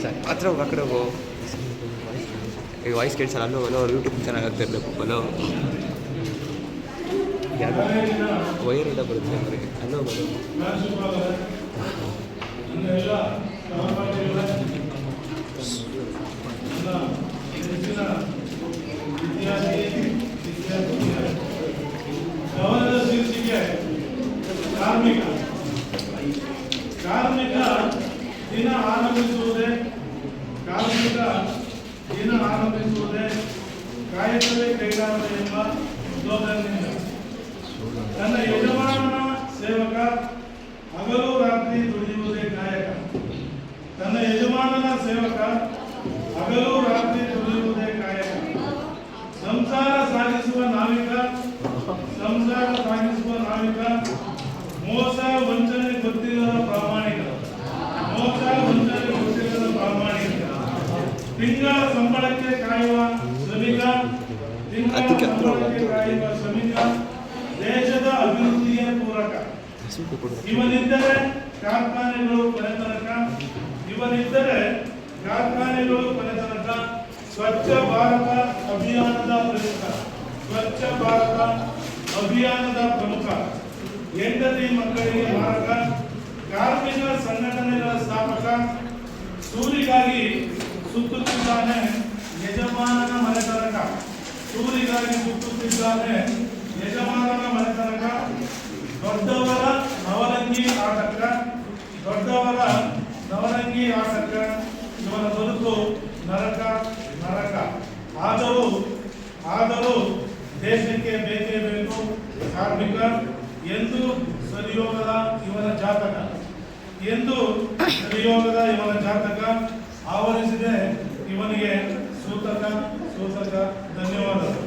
Sir ಹತ್ರ ಹೋಗಿ ಆ ಕಡೆ ಹೋಗು. ಈಗ ವಾಯ್ಸ್ ಕೇಳಿಸಲ್ಲ. ಅಲ್ಲೋ ಯೂಟ್ಯೂಬ್ ಚೆನ್ನಾಗಿ ಆಗ್ತಿರ್ಬೇಕು. ಅಲ್ಲೋ ಯಾರು ವೈರೆಲ್ಲ ಬರುತ್ತೆ ಅವರಿಗೆ. ಅಲ್ಲೋ ಕಾರ್ಮಿಕ ದಿನ ಆರಂಭಿಸುವುದೇ ಕಾಯಕವೇ ಕೈಲಾಸ ಎಂಬ ಸ್ಲೋಗನ್ನಿಂದ ತನ್ನ ಯಜಮಾನನ ಸೇವಕ ಹಗಲು ರಾತ್ರಿ ದುಡಿಯುವುದೇ ಕಾಯಕ. ತನ್ನ ಯಜಮಾನನ ಸೇವಕ ಹಗಲು ರಾತ್ರಿ ದುಡಿಯುವುದೇ ಕಾಯಕ. ಸಂಸಾರ ಸಾಗಿಸುವ ನಾವಿಕ ಮೋಸ ವಂಚನೆ ಗೊತ್ತಿಲ್ಲದ ಪ್ರಾಮಾಣಿಕ. ತಿಂಗಳ ಸಂಬಳಕ್ಕೆ ಕಾಯುವ ಶ್ರಮಿಕ. ದೇಶದ ಅಭಿವೃದ್ಧಿಯ ಪೂರಕ. ಇವನಿದ್ದರೆ ಕಾರ್ಖಾನೆಗಳು ಕೊನೆತನಕ. ಸ್ವಚ್ಛ ಭಾರತ ಅಭಿಯಾನದ ಪ್ರಮುಖ. ಹೆಂಡತಿ ಮಕ್ಕಳಿಗೆ ಮಾರಕ. ಕಾರ್ಮಿಕ ಸಂಘಟನೆಗಳ ಸ್ಥಾಪಕ. ಸೂರಿಗಾಗಿ ಸುತ್ತುತ್ತಿದ್ದಾನೆ ಯಜಮಾನನ ಮನೆತನಕ. ದೊಡ್ಡವರ ನವರಂಗಿ ಆಟಕ. ಇವನ ಬದುಕು ನರಕ. ಆದರೂ ದೇಶಕ್ಕೆ ಬೇಕೇ ಬೇಕು ಕಾರ್ಮಿಕ ಎಂದು ಸರಿಯೋಗದ ಇವನ ಜಾತಕ ಆವರಿಸಿದೆ ಇವನಿಗೆ ಸೂತಕ. ಧನ್ಯವಾದಗಳು.